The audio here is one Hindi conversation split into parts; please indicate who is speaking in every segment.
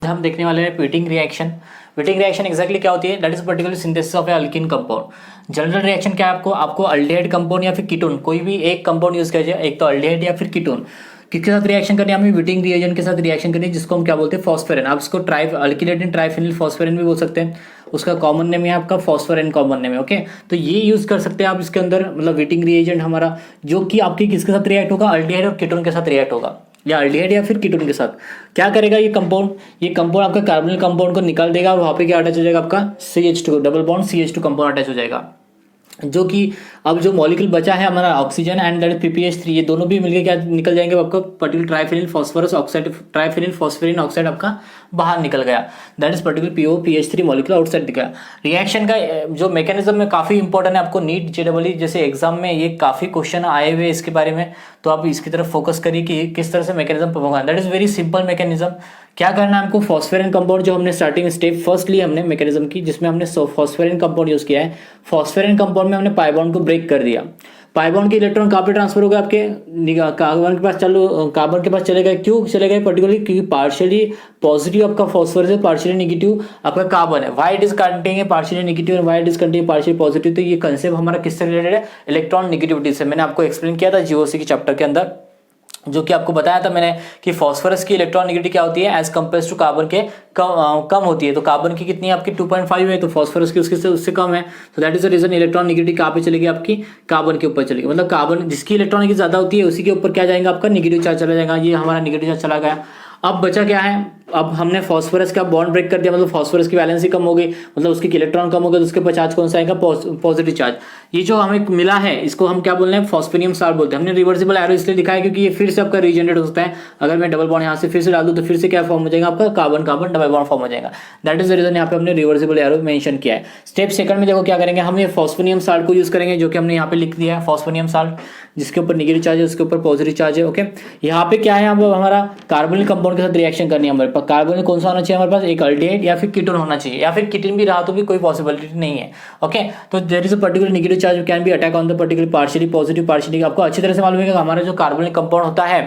Speaker 1: हम देखने वाले हैं व्हिटिंग रिएक्शन। व्हिटिंग रिएक्शन एक्जैक्टली क्या होती है? That is particular synthesis of A alkyne compound. General reaction क्या है? आपको अल्डिहाइड कंपाउंड या फिर कीटोन, कोई भी एक कंपाउंड यूज कीजिए, एक तो अल्डिहाइड या फिर कीटोन, किसके साथ रिएक्शन करनी है? हमें व्हिटिंग रिएजेंट के साथ रिएक्शन करनी है, जिसको हम क्या बोलते हैं? फॉस्फेरिन। आप इसको अल्किलेटेड ट्राइफेनिल फॉस्फेरिन भी बोल सकते हैं। उसका कॉमन नेम है आपका फॉस्फेरिन, कॉमन नेम है। ओके, तो ये यूज कर सकते हैं आप इसके अंदर, मतलब व्हिटिंग रिएजेंट हमारा, जो कि आपके किसके साथ रिएक्ट होगा? अल्डिहाइड और कीटोन के साथ रिएक्ट होगा, या अल्डिहाइड या फिर कीटोन के साथ। क्या करेगा ये कंपाउंड आपका कार्बोनिल कंपाउंड को निकाल देगा और वहां पे क्या अटैच हो जाएगा? आपका CH2 double bond CH2 compound attach हो जाएगा, जो कि अब जो मॉलिक्यूल बचा है हमारा ऑक्सीजन एंड दैट PPH3, ये दोनों भी मिलकर क्या निकल जाएंगे? आपका पर्टिकुलर ट्राइफेनिल फॉस्फोरस ऑक्साइड, ट्राइफेनिल फॉस्फेरिन ऑक्साइड आपका बाहर निकल गया। That is particular POPH3 molecule outside निकला। रिएक्शन का जो मैकेनिज्म में काफी इंपॉर्टेंट है, आपको नीट JEE जैसे एग्जाम में ये काफी क्वेश्चन आए हुए इसके बारे में, तो आप इसकी तरफ फोकस करिए कि किस तरह से मैकेनिज्म परफॉर्म करना। That is very simple mechanism. क्या करना है हमको? फॉस्फेरिन कंपाउंड, जो हमने स्टार्टिंग स्टेप फर्स्ट ली हमने मैकेनिज्म की, जिसमें हमने फॉस्फेरिन कंपाउंड यूज किया है। फॉस्फेरिन कंपाउंड में हमने पाई बॉन्ड को ब्रेक कर दिया। पाई बॉन्ड के इलेक्ट्रॉन कहाँ पे ट्रांसफर हो गए? आपके कार्बन के पास चले गए। क्यों चले गए पर्टिकुलरली? क्योंकि पार्शियली पॉजिटिव आपका फॉस्फोरस है, पार्शियली नेगेटिव आपका कार्बन है। Why it is containing partially negative and why it is containing partially positive? तो ये कंसेप्ट हमारा किससे रिलेटेड है? इलेक्ट्रॉन नेगेटिविटी से। मैंने आपको एक्सप्लेन किया था GOC के चैप्टर के अंदर, जो कि आपको बताया था मैंने कि फॉस्फोरस की इलेक्ट्रॉन नेगेटिविटी क्या होती है? एज कंपेयर टू कार्बन के कम होती है। तो कार्बन की कितनी है आपकी? 2.5 है, तो फॉस्फोरस की उससे कम है। तो that is the reason electron negativity कहाँ पे चलेगी? आपकी कार्बन के ऊपर चलेगी। मतलब कार्बन जिसकी इलेक्ट्रॉन नेगेटिविटी ज्यादा होती है उसी के ऊपर क्या जाएगा? आपका नेगेटिव चार्ज चला जाएगा। ये हमारा नेगेटिव चार्ज चला गया। अब बचा क्या है? अब हमने फॉस्फोरस का बॉन्ड ब्रेक कर दिया, मतलब फॉस्फोरस की वैलेंसी कम हो गई, मतलब उसके इलेक्ट्रॉन कम हो गए, तो उसके ऊपर चार्ज कौन सा आएगा? Positive charge. ये जो हमें मिला है इसको हम क्या बोल रहे हैं? फॉस्फेनियम साल्ट बोलते हैं। हमने रिवर्सिबल एरो इसलिए दिखाया क्योंकि ये फिर से आपका रीजनरेट होता है। अगर मैं डबल बॉन्ड यहाँ से फिर से डाल दूं तो फिर से क्या फॉर्म हो जाएगा? आपका carbon carbon double bond form हो जाएगा। दैट इज द रीजन यहाँ पे हमने रिवर्सिबल एरो मेंशन किया है। स्टेप सेकंड में देखो क्या करेंगे? हम ये फॉस्फेनियम साल्ट को यूज करेंगे, जो कि हमने यहाँ पे लिख दिया है फॉस्फेनियम साल्ट, जिसके ऊपर नेगेटिव चार्ज है उसके ऊपर पॉजिटिव चार्ज है। ओके, यहाँ पे क्या है? अब हमारा कार्बोनिल कंपाउंड के साथ रिएक्शन करनी है हमारे पास। कार्बोनिल कौन सा होना चाहिए हमारे पास? एक अल्डिहाइड या फिर कीटोन होना चाहिए, या फिर कीटोन भी रहा तो भी कोई पॉसिबिलिटी नहीं है। ओके, तो there is a particular negative charge can be attack on the particular partially positive partially. आपको अच्छी तरह से मालूम है कि हमारा जो कार्बोनिल कंपाउंड होता है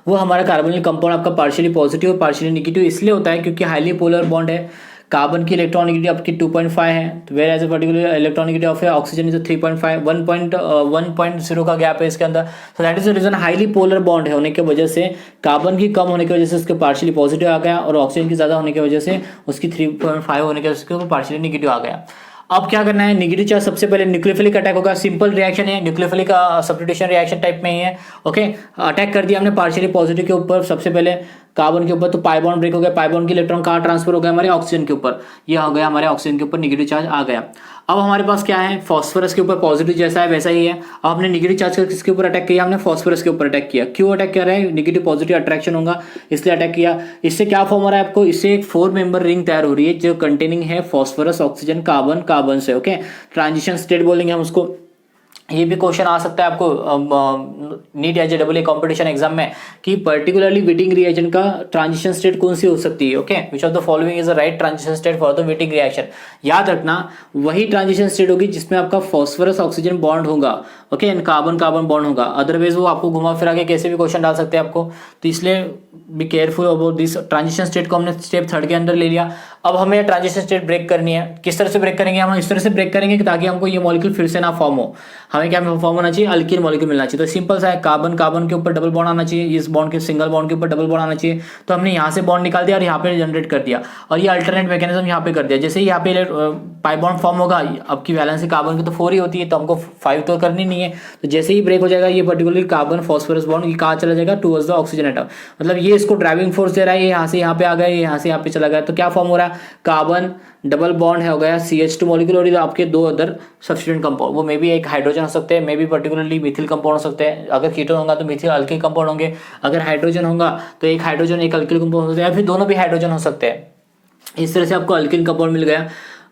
Speaker 1: वो हमारा कार्बोनिल कंपाउंड आपका पार्शियली पॉजिटिव और पार्शियली नेगेटिव इसलिए होता है क्योंकि हाईली पोलर बॉन्ड है। कार्बन की इलेक्ट्रॉन नेगेटिव आपकी 2.5 है, तो whereas a particular electron negative of oxygen is 3.5, 1.0 का गैप है इसके अंदर। So that is the reason highly polar bond है होने की वजह से, कार्बन की कम होने की वजह से उसके पार्शियली पॉजिटिव आ गया, और ऑक्सीजन की ज्यादा होने की वजह से उसकी 3.5 होने की वजह से उसके पार्शियली नेगेटिव आ गया। अब क्या करना है? नेगेटिव चार्ज सबसे पहले न्यूक्लियोफिलिक अटैक होगा। सिंपल रिएक्शन है, न्यूक्लियोफिलिक सब्स्टिट्यूशन रिएक्शन टाइप में ही है। ओके, अटैक कर दिया हमने पार्शियली पॉजिटिव के ऊपर, सबसे पहले कार्बन के ऊपर, तो पाई बॉन्ड ब्रेक हो गया। पाई बॉन्ड की इलेक्ट्रॉन कहाँ ट्रांसफर हो गया? हमारे ऑक्सीजन के ऊपर। ये हो गया हमारे ऑक्सीजन के ऊपर नेगेटिव चार्ज आ गया। अब हमारे पास क्या है? फॉस्फोरस के ऊपर पॉजिटिव जैसा है वैसा ही है। अब हमने नेगेटिव चार्ज किसके ऊपर अटैक किया? हमने फॉस्फोरस के ऊपर अटैक किया। क्यों अटैक कर रहा है? नेगेटिव पॉजिटिव अट्रैक्शन होगा इसलिए अटैक किया। इससे क्या फॉर्म हो रहा है आपको? इससे एक 4 मेंबर रिंग तैयार हो रही है जो कंटेनिंग है फॉस्फोरस ऑक्सीजन कार्बन कार्बन से। ओके, ट्रांजिशन स्टेट बोलेंगे हम उसको। ये भी क्वेश्चन आ सकता है आपको नीट या JEE कॉम्पिटिशन एग्जाम में कि पर्टिकुलरली व्हिटिंग रिएक्शन का ट्रांजिशन स्टेट कौन सी हो सकती है। Okay, which of the following is the right transition state for the Wittig reaction? याद रखना वही ट्रांजिशन स्टेट होगी जिसमें आपका फॉस्फोरस ऑक्सीजन बॉन्ड होगा, okay, and carbon carbon bond होगा। अदरवाइज वो आपको घुमा फिरा के कैसे भी क्वेश्चन डाल सकते हैं आपको, तो इसलिए be careful about this. Transition state को हमने स्टेप 3 के अंदर ले लिया। अब हमें ट्रांजिशन स्टेट ब्रेक करनी है। किस तरह से ब्रेक करेंगे? हम इस तरह से ब्रेक करेंगे ताकि हमको ये मॉलिक्यूल फिर से ना फॉर्म हो। हमें क्या फॉर्म होना चाहिए? अल्कीन मॉलिक्यूल मिलना चाहिए। तो सिंपल सा है, कार्बन कार्बन के ऊपर डबल बॉन्ड आना चाहिए, इस बॉन्ड के सिंगल बॉन्ड के ऊपर डबल बॉन्ड आना चाहिए। तो हमने यहाँ से बॉन्ड निकाल दिया और यहाँ पे जनरेट कर दिया, और ये अल्टरनेट मैकेनिज्म यहाँ पे कर दिया। जैसे ही यहाँ पे पाई बॉन्ड फॉर्म होगा, आपकी वैलेंसी कार्बन की तो 4 ही होती है, तो हमको 5 तो करनी नहीं है। तो जैसे ही ब्रेक हो जाएगा ये पर्टिकुलरली कार्बन फॉस्फोरस बॉन्ड, ये कहाँ चला जाएगा? Towards the oxygen atom. मतलब ये इसको ड्राइविंग फोर्स दे रहा है, ये यहाँ से यहाँ पे आ गया, ये यहाँ से यहाँ पे चला गया। तो क्या फॉर्म हो रहा है? कार्बन डबल बॉन्ड है हो गया CH2 मॉलिक्यूल, और आपके 2 अदर सब्स्टिट्यूएंट कंपाउंड, वो मे बी एक हाइड्रोजन हो सकते हैं, may be particularly Mithil compound हो सकते हैं। अगर कीटोन होगा तो मिथिल अल्किल कंपाउंड होंगे। अगर हाइड्रोजन होगा तो एक हाइड्रोजन एक अल्किल कंपाउंड हो सकते हैं, या फिर दोनों भी हाइड्रोजन हो सकते हैं। इस तरह से आपको अल्किल कंपाउंड मिल गया।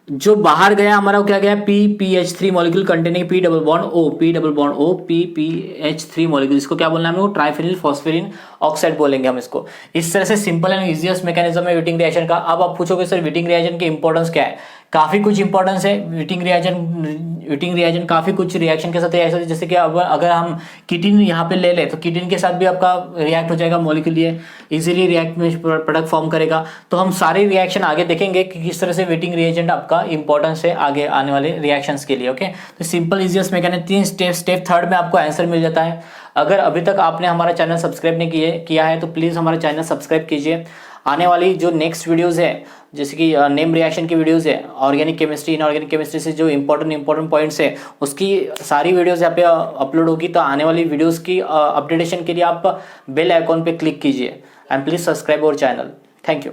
Speaker 1: जो बाहर गया हमारा वो क्या गया? PPH3 molecule containing P double bond O PPH3 molecule. इसको क्या बोलना है हमें? ट्राइफेनिल फॉस्फेरिन ऑक्साइड बोलेंगे हम इसको। इस तरह से सिंपल एंड इजीएस्ट मैकेनिज्म है व्हिटिंग रिएक्शन का। अब आप पूछोगे सर व्हिटिंग रिएक्शन की इंपॉर्टेंस क्या है? काफी कुछ इंपॉर्टेंस है वीटिंग रिएजेंट काफी कुछ रिएक्शन के साथ है, ऐसा जैसे कि अब अगर हम किटिन यहाँ पे ले ले तो किटिन के साथ भी आपका रिएक्ट हो जाएगा मॉलिक्यूल, ये इजीली रिएक्ट में प्रोडक्ट फॉर्म करेगा। तो हम सारे रिएक्शन आगे देखेंगे कि किस तरह से वीटिंग रिएजेंट आपका इंपॉर्टेंस है आगे आने वाले रिएक्शंस के लिए। ओके, तो simple easiest mechanism 3 step third में आपको आंसर मिल जाता है। अगर अभी तक आपने हमारा चैनल सब्सक्राइब नहीं किया है तो प्लीज़ हमारा चैनल सब्सक्राइब कीजिए। आने वाली जो नेक्स्ट वीडियोस है जैसे कि नेम रिएक्शन की वीडियोस है, ऑर्गेनिक केमिस्ट्री, इनऑर्गेनिक केमिस्ट्री से जो इंपॉर्टेंट पॉइंट्स है उसकी सारी वीडियोस यहाँ पे अपलोड होगी। तो आने वाली वीडियोस की अपडेटेशन के लिए आप बेल आइकॉन पे क्लिक कीजिए and please subscribe our channel. Thank you.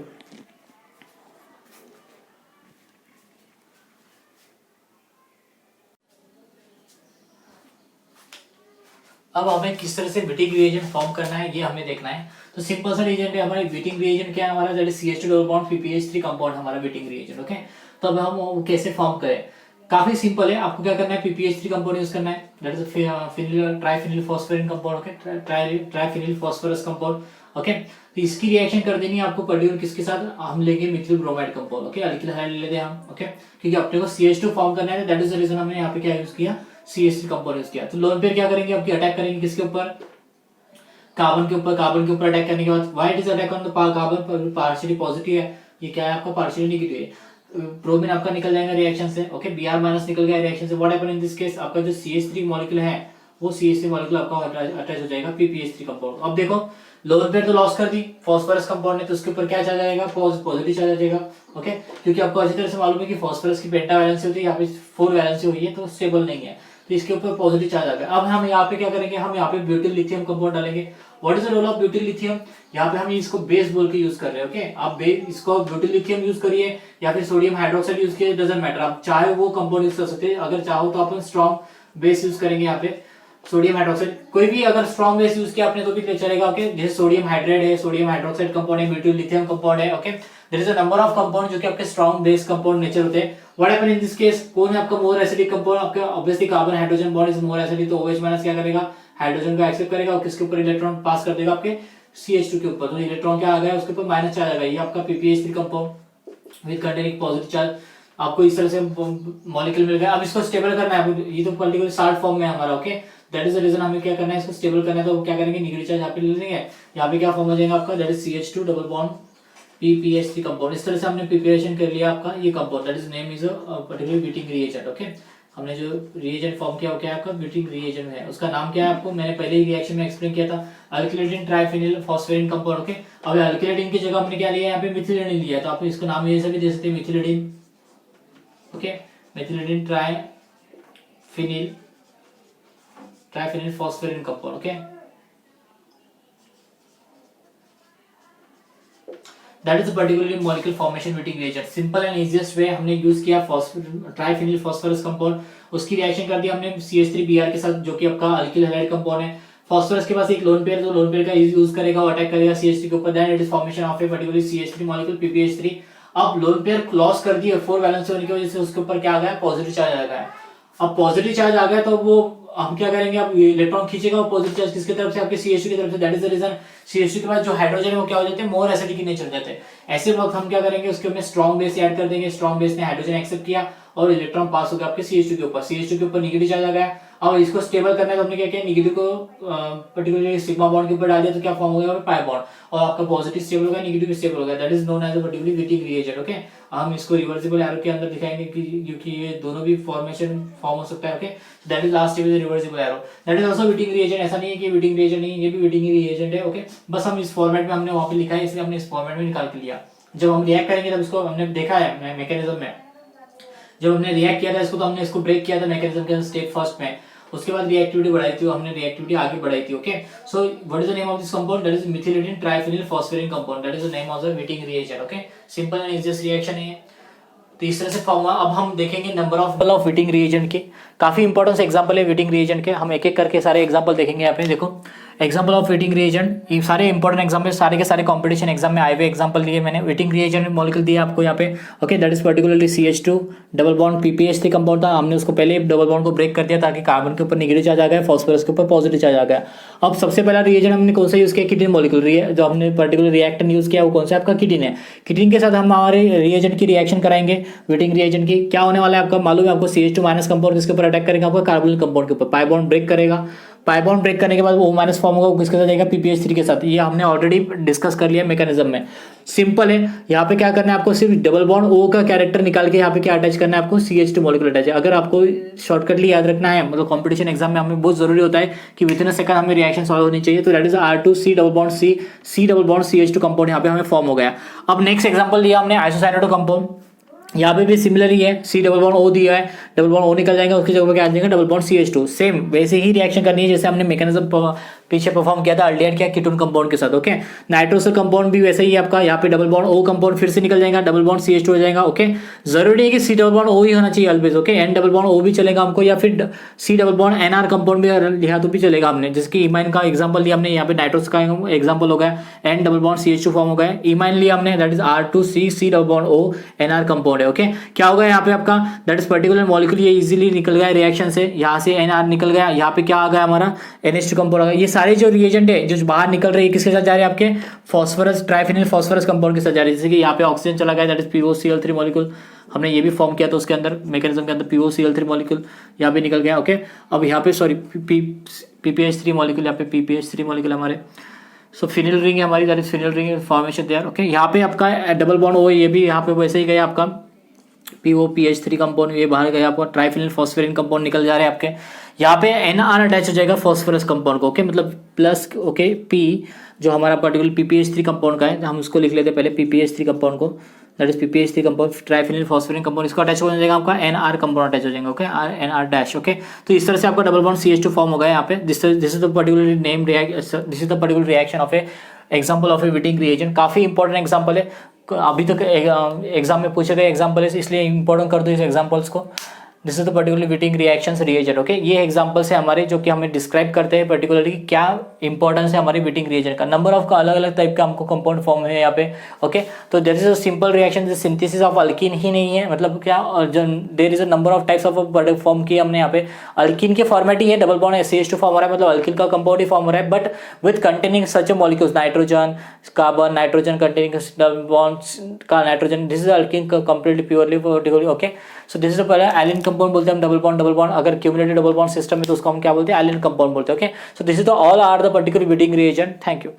Speaker 1: अब हमें किस तरह से वीटिंग रिएजेंट फॉर्म करना है ये हमें देखना है। तो सिंपल सा रिएजेंट है हमारे वीटिंग रिएजेंट, क्या है हमारा, that is CH2 double bond PPH3 compound हमारा वीटिंग रिएजेंट। ओके, तो अब हम वो कैसे फॉर्म करें, काफी सिंपल है। आपको क्या करना है, PPH3 कंपाउंड यूज करना है, that is phenyl triphenyl phosphine compound. Okay, triphenyl phosphorus compound. Okay, तो इसकी रिएक्शन कर देनी है आपको पर्टिकुलर किसके साथ, हम लेंगे Mithil bromide compound. Okay, alkyl hydride ले लेते हैं हम। ओके, क्योंकि अपने को CH2 फॉर्म करना है, दैट इज द रीजन हमने यहाँ पे क्या यूज किया, CH3 कंपाउंड यूज किया। तो लोन पेयर क्या करेंगे, आपकी अटैक करेंगे किसके ऊपर, कार्बन के ऊपर। कार्बन के ऊपर अटैक करने के बाद why it is attack on the carbon, partially positive है, ये क्या है आपका पार्शियली नेगेटिव है। ब्रोमीन आपका निकल जाएगा रिएक्शन से। ओके, Br माइनस निकल गया रिएक्शन से। What happen in this case, आपका जो CH3 मॉलिक्यूल है वो CH3 मॉलिक्यूल आपका अटैच हो जाएगा PPH3 कंपाउंड। अब देखो लोन पेयर तो लॉस कर दी फॉस्फोरस कंपाउंड ने, तो उसके ऊपर क्या चार्ज आ जाएगा, पॉजिटिव चार्ज आ जाएगा। ओके, क्योंकि आपको अच्छी तरह से मालूम है कि फॉस्फोरस की पेंटा वैलेंसी होती है, यहाँ पे 4 वैलेंसी हुई है तो स्टेबल नहीं है, तो इसके ऊपर पॉजिटिव चार्ज आ गया। अब हम यहाँ पे क्या करेंगे, हम यहाँ पे ब्यूटिल लिथियम कंपाउंड डालेंगे। What is the role of butyl lithium, यहाँ पे हम इसको बेस बोल के यूज कर रहे हैं। ओके, आप इसको ब्यूटिल लिथियम यूज करिए या फिर सोडियम हाइड्रोक्साइड यूज करिए, डजंट मैटर, आप चाहे वो कंपाउंड यूज कर सकते हैं। अगर चाहो तो अपन स्ट्रॉन्ग बेस यूज करेंगे, यहाँ पे सोडियम हाइड्रोक्साइड, कोई भी अगर स्ट्रॉन्ग बेस यूज किया आपने तो भी चलेगा। ओके, जैसे सोडियम हाइड्रेट है, सोडियम हाइड्रोक्साइड कंपाउंड है, ब्यूटिल लिथियम कंपाउंड है। Okay, there is a number of compound जो कि आपके स्ट्रॉन्ग बेस कंपाउंड नेचर होते हैं। What happen in this case, कौन है आपका मोर एसिडिक कंपाउंड, आपका obviously carbon hydrogen bond is more acidic, तो OH माइनस क्या करेगा, हाइड्रोजन को एक्सेप्ट करेगा और किसके ऊपर इलेक्ट्रॉन पास कर देगा, आपके CH2 के ऊपर। तो इलेक्ट्रॉन क्या आ गया, उसके ऊपर माइनस चार्ज आ गया, ये आपका PPH3 compound with containing positive charge. आपको इस तरह से मॉलिक्यूल मिल गया। अब इसको स्टेबल करना है, ये तो पर्टिकुलर साल्ट फॉर्म में हमारा। Okay, that is the reason हमें क्या करना है, इसको स्टेबल करना है। तो क्या करेंगे, नेगेटिव चार्ज यहाँ पे ले लेंगे, यहाँ पे क्या फॉर्म हो जाएगा आपका, that is CH2 double bond PPH3 compound. इस तरह से हमने प्रिपरेशन कर लिया आपका ये compound, that is name is particular Wittig reagent. Okay, हमने जो रिएजेंट फॉर्म किया वो क्या है आपका वीटिंग रिएजेंट है। उसका नाम क्या है, आपको मैंने पहले ही रिएक्शन में एक्सप्लेन किया था, अल्किलेटिन ट्राइफिनिल फॉस्फेरिन कंपाउंड। ओके, अब अल्किलेटिन की जगह हमने क्या लिया, यहाँ पे मिथिलेडिन लिया, तो आप इसका नाम ऐसे भी दे सकते हैं, methylidene. Okay, methylidene triphenyl phosphine compound. Okay, that is particularly molecular formation Wittig reagent. Simple and easiest way हमने यूज किया ट्राइफिनिल फॉस्फोरस कंपाउंड, उसकी रिएक्शन कर दिया हमने CH3Br के साथ जो कि आपका अल्किल हैलाइड कंपाउंड है। फॉस्फोरस के पास एक लोन पेयर, तो लोन पेयर का यूज करेगा, वो अटैक करेगा CH3 के ऊपर, then it is formation of a particular CH3 molecule PPH3। अब लोन पेयर लॉस कर दिया 4 वैलेंस होने की वजह से उसके ऊपर क्या आ गया, पॉजिटिव चार्ज आ गया। अब पॉजिटिव चार्ज आ गया तो वो हम क्या करेंगे, अब इलेक्ट्रॉन खींचेगा वो पॉजिटिव चार्ज किसकी तरफ से, आपके CH2 की तरफ से। That is the reason CH2 के पास जो हाइड्रोजन है वो क्या हो जाते हैं, मोर एसिडिक इन नेचर जाते हैं। ऐसे वक्त हम क्या करेंगे, उसके में स्ट्रॉन्ग बेस ऐड कर देंगे। स्ट्रॉन्ग बेस ने हाइड्रोजन एक्सेप्ट किया और इलेक्ट्रॉन पास हो गया आपके CH2 के ऊपर। CH2 के ऊपर नेगेटिव चार्ज आ गया। अब इसको स्टेबल करना है तो हमने क्या किया, नेगेटिव को पर्टिकुलरली सिग्मा बॉन्ड के ऊपर डाल दिया, तो क्या फॉर्म हो गया, पाई बॉन्ड, और आपका पॉजिटिव स्टेबल हो गया, नेगेटिव स्टेबल हो गया। That is known as a particularly Wittig reagent. Okay, हम इसको रिवर्सिबल एरो के अंदर दिखाएंगे कि क्योंकि ये दोनों भी फॉर्मेशन फॉर्म हो सकता है। Okay, that is last step is reversible arrow, that is also Wittig reagent. ऐसा नहीं है कि वीटिंग रिएजेंट नहीं, ये भी वीटिंग रिएजेंट है। ओके, बस हम इस फॉर्मेट में हमने वहां पे लिखा है, इसलिए हमने इस फॉर्मेट में निकाल के लिया। जब हम रिएक्ट करेंगे तब इसको हमने देखा है मैकेनिज्म में, जब हमने रिएक्ट किया था इसको तो हमने इसको ब्रेक किया था मैकेनिज्म के स्टेप फर्स्ट में, उसके बाद रिएक्टिविटी बढ़ाई थी, हमने रिएक्टिविटी आगे बढ़ाई थी। Okay, so what is the name of this compound, that is methylidene triphenyl phosphine compound, that is the name of the Wittig reagent. Okay, simple and easiest reaction है। तो इस तरह से फॉर्म हुआ। अब हम देखेंगे नंबर ऑफ वीटिंग रिएजेंट के, काफी इंपॉर्टेंट एग्जांपल है वीटिंग रिएजेंट के, हम एक एक करके सारे एग्जांपल देखेंगे। यहाँ पे देखो एग्जाम्पल ऑफ वेटिंग रिएजेंट, ये सारे इंपॉर्टेंट एग्जाम्पल सारे के सारे कॉम्पिटिशन एग्जाम में आए हुए एग्जाम्पल लिए मैंने। वेटिंग रिएजेंट मॉलिक्यूल दिया आपको यहाँ पे, okay, that is particularly CH2 double bond PPH3 compound था, हमने उसको पहले डबल बॉन्ड को ब्रेक कर दिया ताकि कार्बन के ऊपर नेगेटिव चार्ज आ गया, फॉस्फोरस के ऊपर पॉजिटिव चार्ज आ गया। अब सबसे पहला रिएजेंट हमने कौन सा यूज किया, किटिन मॉलिक्यूल, जो हमने पर्टिकुलर रिएक्टेंट यूज किया वो कौन सा आपका किटिन है। किटिन के साथ हम हमारे रिएजेंट की रिएक्शन कराएंगे, वेटिंग रिएजेंट की, क्या होने वाला है आपका मालूम है आपको, CH2 माइनस कंपाउंड किसके ऊपर अटैक करेगा, आपका कार्बोनिल कंपाउंड के ऊपर, पाई बॉन्ड ब्रेक करेगा, पाई बॉन्ड ब्रेक करने के बाद वो माइनस फॉर्म होगा, किसके साथ जाएगा, PPH3 के साथ। ये हमने ऑलरेडी डिस्कस कर लिया मैकेनिज्म में, सिंपल है। यहाँ पे क्या करना है आपको, सिर्फ डबल बॉन्ड O का कैरेक्टर निकाल के यहाँ पे क्या अटैच करना है आपको, CH2 मॉलिक्यूल अटैच है। अगर आपको शॉर्टकटली याद रखना है, मतलब कॉम्पिटिशन एग्जाम में हमें बहुत जरूरी होता है कि विद इन अ सेकंड हमें रिएक्शन सॉल्व होनी चाहिए, तो that is R2C double bond C double bond CH2 compound यहाँ पे हमें फॉर्म हो गया। अब नेक्स्ट एग्जाम्पल लिया हमने आइसोसाइनेटो कंपाउंड, यहाँ पे भी सिमिलर ही है, C डबल बॉन्ड O दिया है, डबल बॉन्ड O निकल जाएगा, उसकी जगह पे क्या आ जाएगा, डबल बॉन्ड CH2। सेम वैसे ही रिएक्शन करनी है जैसे हमने मैकेनिज्म पीछे परफॉर्म किया था अल्डिहाइड क्या कीटोन कंपाउंड के साथ, ओके। नाइट्रोसल कंपाउंड भी वैसे ही आपका, यहाँ पे डबल बॉन्ड O कंपाउंड फिर से निकल जाएगा, डबल बॉन्ड CH2 हो जाएगा, ओके। जरूरी है कि C डबल बॉन्ड O ही होना चाहिए always, okay. N double bond O भी चलेगा हमको, या फिर C double bond NR compound भी लिया तो भी चलेगा हमने, जिसकी इमाइन का एग्जांपल लिया हमने, यहाँ पे नाइट्रोस का एग्जांपल हो गया, N double bond CH2 form हो गया, इमाइन लिया हमने, that is R2C C double bond O NR compound है, ओके। क्या होगा यहाँ पे आपका, दैट इज पर्टिकुलर मॉलिक्यूल ये इजीली निकल गया रिएक्शन से, यहाँ से NR निकल गया, यहाँ पे क्या आ गया हमारा NH2 कंपाउंड आ गया। ये सारे जो रिएजेंट है जो बाहर निकल रहे हैं किसके साथ जा रहे हैं आपके, फॉस्फोरस ट्राइफिनिल फॉस्फोरस कंपाउंड के साथ जा रहे हैं। जैसे कि यहाँ पे ऑक्सीजन चला गया, दैट इज POCl3 मॉलिक्यूल, हमने ये भी फॉर्म किया था उसके अंदर मैकेनिज्म के अंदर, POCl3 मॉलिक्यूल यहाँ पे निकल गया, ओके। अब यहाँ पे सॉरी PPH3 मॉलिक्यूल, यहाँ पे PPH3 मॉलिक्यूल हमारे, सो फिनिल रिंग है हमारी, that is phenyl ring formation तैयार, ओके। यहाँ पे आपका डबल बॉन्ड O, ये भी यहाँ पे वैसे ही गया आपका POPH3 कंपाउंड, ये बाहर गया आपका ट्राइफिनिल फॉस्फेरिन कंपाउंड निकल जा रहे हैं आपके। यहाँ पे NR अटैच हो जाएगा फॉस्फोरस कंपाउंड को, ओके, मतलब प्लस, ओके, P जो हमारा पर्टिकुलर PPH3 कंपाउंड का है, हम उसको लिख लेते हैं पहले PPH3 कंपाउंड को, that is PPH3 compound triphenyl phosphine compound, इसको अटैच हो जाएगा आपका NR कंपाउंड अटैच हो जाएगा, ओके, NR डैश, ओके। तो इस तरह से आपका डबल बॉन्ड CH2 फॉर्म हो गया यहाँ पे। This is the particular name this is the particular reaction of a example of A waiting reagent. काफी इंपॉर्टेंट एग्जाम्पल है, अभी तक एग्जाम में पूछे गए एग्जाम्पल है, इसलिए इंपॉर्टेंट कर दो इस एग्जाम्पल्स को। This is the particular waiting reactions reagent, okay. ये एग्जांपल्स है हमारे जो कि हमें डिस्क्राइब करते हैं पर्टिकुलरली क्या इंपॉर्टेंस है हमारे वेटिंग रिएजेंट का। नंबर ऑफ का अलग अलग टाइप का हमको कंपाउंड फॉर्म है यहाँ पे, ओके। तो there is a simple reaction, synthesis of alkene ही नहीं है, मतलब क्या there is a number of types of product form किए हमने यहाँ पे। अल्कीन के फॉर्मेट ही है, डबल बॉन्ड CH2 फॉर्म हो रहा है, मतलब अल्कीन का कंपाउंड ही फॉर्म हो रहा है, but with containing such a molecules, nitrogen, carbon, nitrogen containing double bond का nitrogen, this is alkene completely purely particularly, okay. So this is पहले एलिन कंपाउंड बोलते हैं हम, डबल बॉन्ड अगर क्यूमुलेटिव डबल बॉन्ड सिस्टम है तो उसको हम क्या बोलते हैं, एलिन कंपाउंड बोलते हैं, okay. So this is the all are the particular Wittig reagent. Thank you.